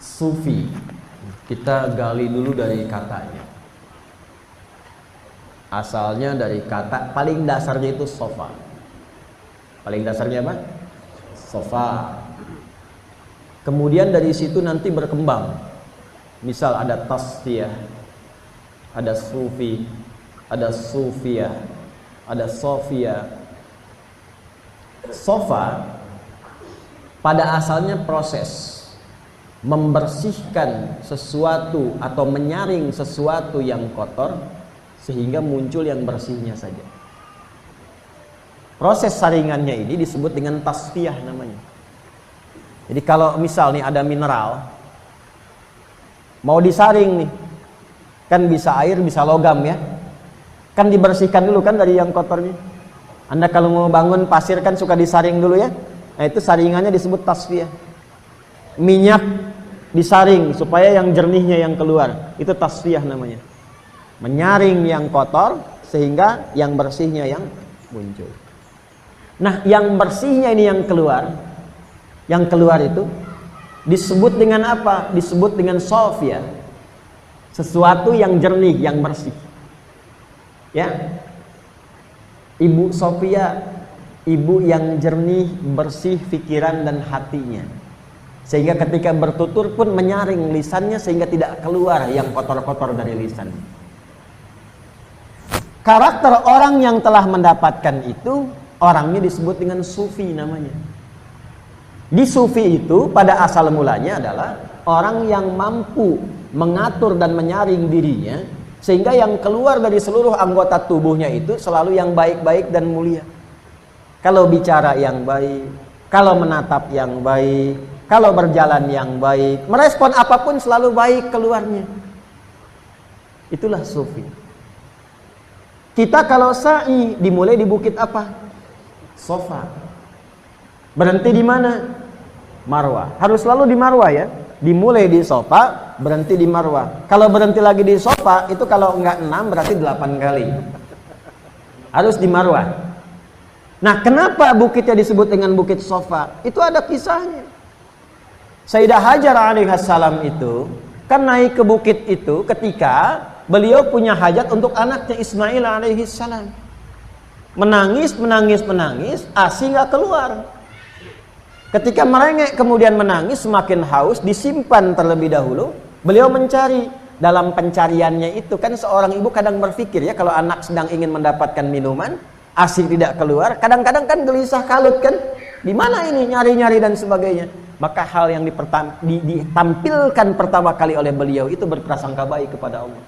Sufi, kita gali dulu dari katanya. Asalnya dari kata paling dasarnya itu sofa. Paling dasarnya apa? Sofa. Kemudian dari situ nanti berkembang. Misal ada tasfiyah, ada sufi, ada sufiyah, ada sofia. Sofa pada asalnya proses membersihkan sesuatu atau menyaring sesuatu yang kotor sehingga muncul yang bersihnya saja. Proses saringannya ini disebut dengan tasfiyah namanya. Jadi kalau misal nih ada mineral mau disaring nih, kan bisa air bisa logam ya, kan dibersihkan dulu kan dari yang kotornya. Anda kalau mau bangun pasir kan suka disaring dulu ya, nah itu saringannya disebut tasfiyah. Minyak disaring supaya yang jernihnya yang keluar, itu tasfiyah namanya. Menyaring yang kotor sehingga yang bersihnya yang muncul. Nah yang bersihnya ini yang keluar itu disebut dengan apa? Disebut dengan sofia, sesuatu yang jernih, yang bersih ya. Ibu Sofia, ibu yang jernih, bersih pikiran dan hatinya, sehingga ketika bertutur pun menyaring lisannya sehingga tidak keluar yang kotor-kotor dari lisan. Karakter orang yang telah mendapatkan itu, orangnya disebut dengan sufi namanya. Di sufi itu pada asal mulanya adalah orang yang mampu mengatur dan menyaring dirinya sehingga yang keluar dari seluruh anggota tubuhnya itu selalu yang baik-baik dan mulia. Kalau bicara yang baik, kalau menatap yang baik, kalau berjalan yang baik, merespon apapun selalu baik keluarnya. Itulah sufi. Kita kalau sa'i dimulai di bukit apa? Sofa. Berhenti di mana? Marwah. Harus selalu di Marwah ya. Dimulai di sofa, berhenti di Marwah. Kalau berhenti lagi di sofa, itu kalau enggak 6 berarti 8 kali. Harus di Marwah. Nah, kenapa bukitnya disebut dengan bukit sofa? Itu ada kisahnya. Sayyidah Hajar alaihissalam itu kan naik ke bukit itu ketika beliau punya hajat untuk anaknya Ismail alaihissalam. Menangis, ASI nggak keluar. Ketika merengek kemudian menangis, semakin haus, disimpan terlebih dahulu. Beliau mencari. Dalam pencariannya itu kan seorang ibu kadang berpikir ya, kalau anak sedang ingin mendapatkan minuman, ASI tidak keluar, kadang-kadang kan gelisah kalut kan, di mana ini nyari-nyari dan sebagainya. Maka hal yang ditampilkan pertama kali oleh beliau itu berprasangka baik kepada Allah.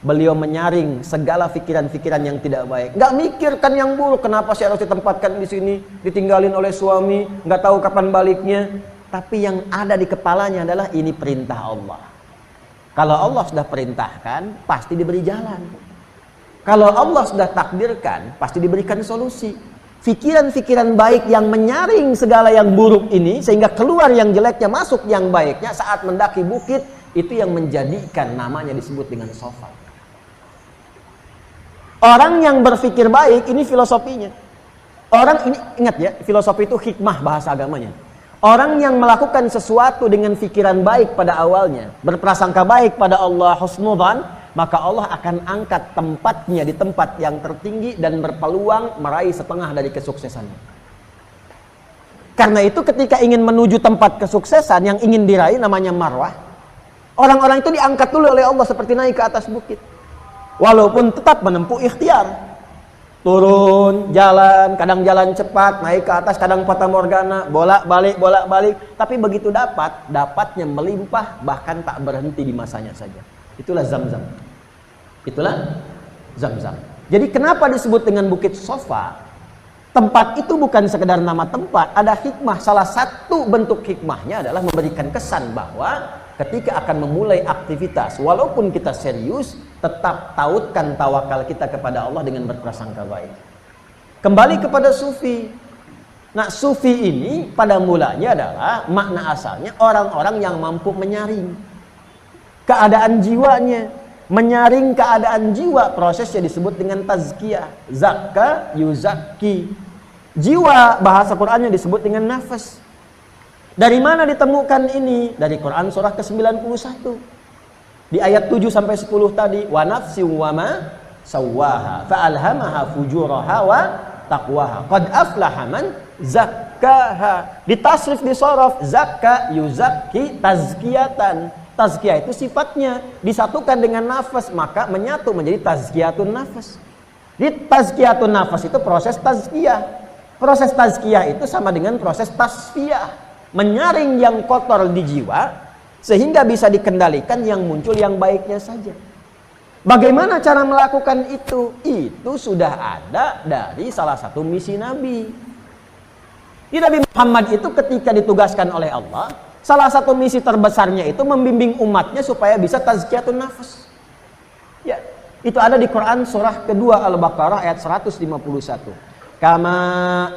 Beliau menyaring segala pikiran-pikiran yang tidak baik. Nggak mikirkan yang buruk. Kenapa saya harus ditempatkan di sini, ditinggalin oleh suami, nggak tahu kapan baliknya. Tapi yang ada di kepalanya adalah ini perintah Allah. Kalau Allah sudah perintahkan, pasti diberi jalan. Kalau Allah sudah takdirkan, pasti diberikan solusi. Pikiran-pikiran baik yang menyaring segala yang buruk ini, sehingga keluar yang jeleknya, masuk yang baiknya saat mendaki bukit, itu yang menjadikan namanya disebut dengan sofa. Orang yang berpikir baik, ini filosofinya. Orang ini, ingat ya, filosofi itu hikmah bahasa agamanya. Orang yang melakukan sesuatu dengan pikiran baik pada awalnya, berprasangka baik pada Allah, husnudzan, maka Allah akan angkat tempatnya di tempat yang tertinggi dan berpeluang meraih setengah dari kesuksesannya. Karena itu ketika ingin menuju tempat kesuksesan yang ingin diraih namanya marwah, orang-orang itu diangkat dulu oleh Allah seperti naik ke atas bukit. Walaupun tetap menempuh ikhtiar, turun, jalan, kadang jalan cepat, naik ke atas, kadang fata morgana, bolak-balik, tapi begitu dapatnya melimpah, bahkan tak berhenti di masanya saja. Itulah Zamzam. Jadi kenapa disebut dengan bukit sofa? Tempat itu bukan sekedar nama tempat, ada hikmah. Salah satu bentuk hikmahnya adalah memberikan kesan bahwa ketika akan memulai aktivitas, walaupun kita serius, tetap tautkan tawakal kita kepada Allah dengan berprasangka baik. Kembali kepada sufi. Nah, sufi ini pada mulanya adalah makna asalnya orang-orang yang mampu menyaring keadaan jiwanya. Menyaring keadaan jiwa, prosesnya disebut dengan tazkiyah. Zakka yuzakki. Jiwa bahasa Qur'annya disebut dengan nafas. Dari mana ditemukan ini? Dari Quran surah ke-91. Di ayat 7 sampai 10 tadi, wa nafsin wa ma sawwaha fa'alhamaha fujuraha wa taqwaha qad aflaha man zakkaha. Di tasrif di sorof, zakka yuzakki tazkiyatan. Tazkiyah itu sifatnya disatukan dengan nafas, maka menyatu menjadi tazkiyatun nafas. Di tazkiyatun nafas itu proses tazkiyah. Proses tazkiyah itu sama dengan proses tasfiyah, menyaring yang kotor di jiwa sehingga bisa dikendalikan yang muncul yang baiknya saja. Bagaimana cara melakukan itu? Itu sudah ada dari salah satu misi Nabi. Di Nabi Muhammad itu ketika ditugaskan oleh Allah, salah satu misi terbesarnya itu membimbing umatnya supaya bisa tazkiyatun nafas. Ya, itu ada di Quran surah kedua Al-Baqarah ayat 151. Kama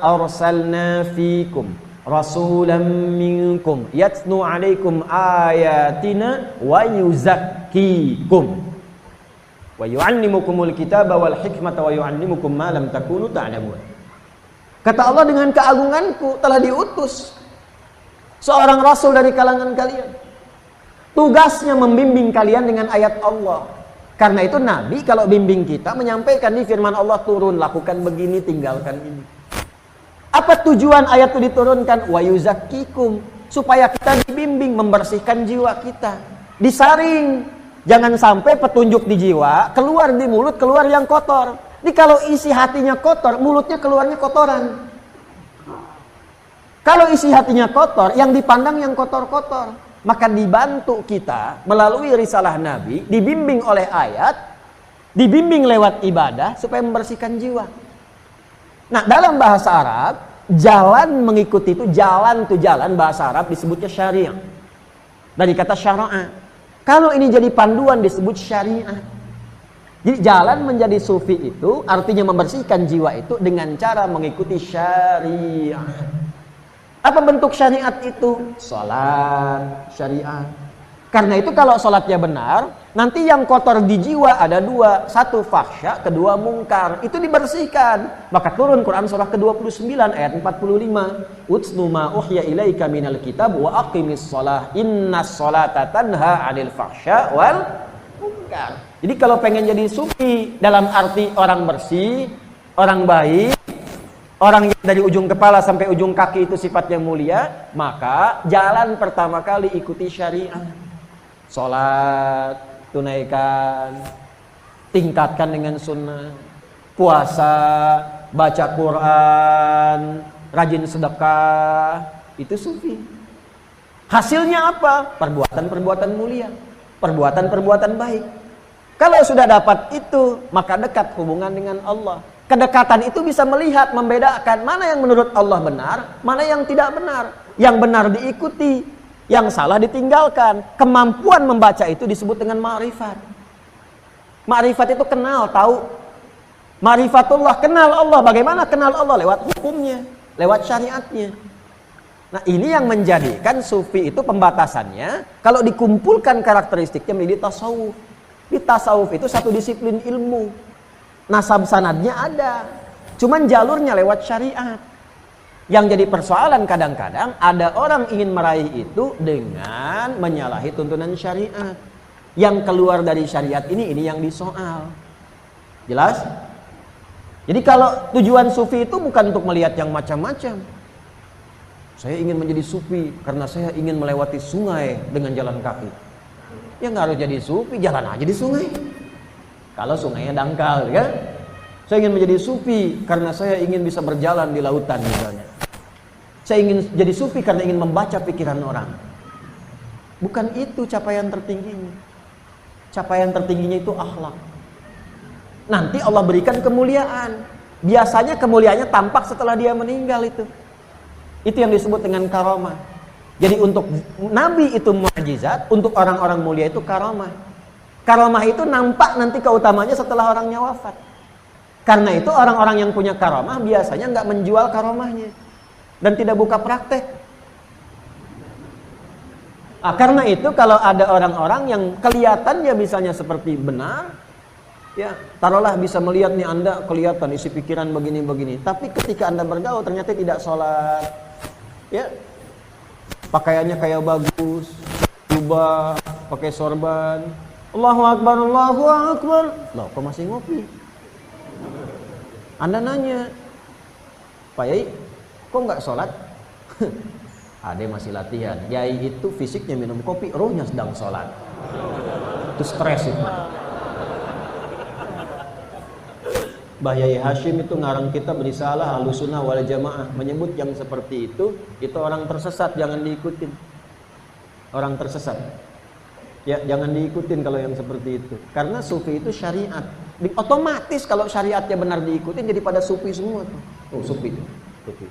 arsalna fikum rasulan minkum yatlu alaikum ayatina wa yuzakkikum wa yu'allimukumul kitaba wal hikmata wa yu'allimukum ma lam takunu ta'lamun. Kata Allah, dengan keagunganku telah diutus seorang rasul dari kalangan kalian. Tugasnya membimbing kalian dengan ayat Allah. Karena itu Nabi kalau bimbing kita menyampaikan di firman Allah turun, lakukan begini, tinggalkan ini. Apa tujuan ayat itu diturunkan? Wa yuzakkikum, supaya kita dibimbing, membersihkan jiwa kita, disaring. Jangan sampai petunjuk di jiwa keluar di mulut, keluar yang kotor. Jadi kalau isi hatinya kotor, mulutnya keluarnya kotoran. Kalau isi hatinya kotor, yang dipandang yang kotor-kotor. Maka dibantu kita melalui risalah Nabi, dibimbing oleh ayat, dibimbing lewat ibadah supaya membersihkan jiwa. Nah, dalam bahasa Arab, jalan mengikuti itu, jalan bahasa Arab disebutnya syariah. Dari kata syara'a. Kalau ini jadi panduan disebut syariah. Jadi jalan menjadi sufi itu artinya membersihkan jiwa itu dengan cara mengikuti syariah. Apa bentuk syariat itu? Salat syariat. Karena itu kalau salatnya benar, nanti yang kotor di jiwa ada dua. Satu fahsya, kedua mungkar. Itu dibersihkan. Maka turun Quran surah ke-29 ayat 45. Utslu ma uhya ilaika minal kitab wa aqimis shalah innas sholata tanha 'anil fahsya wal munkar. Jadi kalau pengen jadi sufi dalam arti orang bersih, orang baik, orang yang dari ujung kepala sampai ujung kaki itu sifatnya mulia, maka jalan pertama kali ikuti syariat. Sholat, tunaikan, tingkatkan dengan sunnah, puasa, baca Quran, rajin sedekah, itu sufi. Hasilnya apa? Perbuatan-perbuatan mulia, perbuatan-perbuatan baik. Kalau sudah dapat itu, maka dekat hubungan dengan Allah. Kedekatan itu bisa melihat, membedakan mana yang menurut Allah benar, mana yang tidak benar. Yang benar diikuti, yang salah ditinggalkan. Kemampuan membaca itu disebut dengan ma'rifat. Ma'rifat itu kenal, tahu. Ma'rifatullah, kenal Allah. Bagaimana kenal Allah? Lewat hukumnya, lewat syariatnya. Nah, ini yang menjadikan sufi itu pembatasannya, kalau dikumpulkan karakteristiknya menjadi tasawuf. Di tasawuf itu satu disiplin ilmu. Nasab sanadnya ada, cuman jalurnya lewat syariat. Yang jadi persoalan kadang-kadang ada orang ingin meraih itu dengan menyalahi tuntunan syariat. Yang keluar dari syariat ini yang disoal. Jelas? Jadi kalau tujuan sufi itu bukan untuk melihat yang macam-macam. Saya ingin menjadi sufi karena saya ingin melewati sungai dengan jalan kaki. Ya nggak harus jadi sufi, jalan aja di sungai. Kalau sungainya dangkal, kan? Saya ingin menjadi sufi karena saya ingin bisa berjalan di lautan misalnya. Saya ingin jadi sufi karena ingin membaca pikiran orang. Bukan itu capaian tertingginya. Capaian tertingginya itu akhlak. Nanti Allah berikan kemuliaan. Biasanya kemuliaannya tampak setelah dia meninggal itu. Itu yang disebut dengan karamah. Jadi untuk Nabi itu mukjizat, untuk orang-orang mulia itu karamah. Karamah itu nampak nanti keutamanya setelah orangnya wafat. Karena itu orang-orang yang punya karamah biasanya nggak menjual karamahnya dan tidak buka praktek. Karena itu kalau ada orang-orang yang kelihatannya misalnya seperti benar, ya taruhlah bisa melihat nih Anda kelihatan isi pikiran begini-begini, tapi ketika Anda bergaul ternyata tidak sholat, ya pakaiannya kayak bagus, jubah, pakai sorban, Allahu Akbar, Allahu Akbar. Loh, kok masih ngopi? Anda nanya, Pak Yai, kok nggak sholat? Ade masih latihan. Yai itu fisiknya minum kopi, rohnya sedang sholat. Itu stres itu. Mbah Yai Hashim itu ngarang kitab Risalah Ahlussunnah wal Jamaah, menyebut yang seperti itu orang tersesat, jangan diikutin. Orang tersesat. Ya, jangan diikutin kalau yang seperti itu. Karena sufi itu syariat. Otomatis kalau syariatnya benar diikutin jadi pada sufi semua tuh. Oh, sufi. Sufi.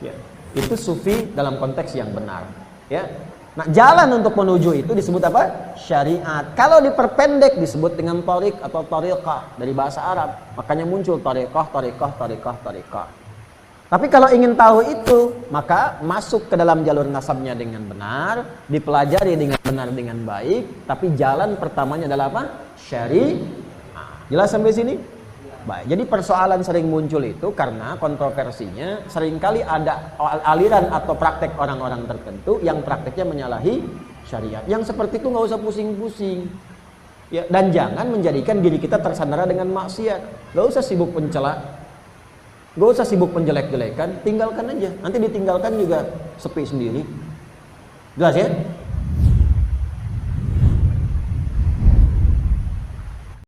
Ya, itu sufi dalam konteks yang benar, ya. Nah, jalan untuk menuju itu disebut apa? Syariat. Kalau diperpendek disebut dengan tariq atau tariqah dari bahasa Arab. Makanya muncul tariqah, tariqah, tariqah, tariqah. Tapi kalau ingin tahu itu, maka masuk ke dalam jalur nasabnya dengan benar, dipelajari dengan benar dengan baik, tapi jalan pertamanya adalah apa? Syariat. Jelas sampai sini? Baik, jadi persoalan sering muncul itu karena kontroversinya seringkali ada aliran atau praktek orang-orang tertentu yang prakteknya menyalahi syariat. Yang seperti itu nggak usah pusing-pusing. Ya, dan jangan menjadikan diri kita tersandera dengan maksiat. Nggak usah sibuk mencela, nggak usah sibuk menjelek-jelekan, tinggalkan aja. Nanti ditinggalkan juga sepi sendiri. Jelas ya?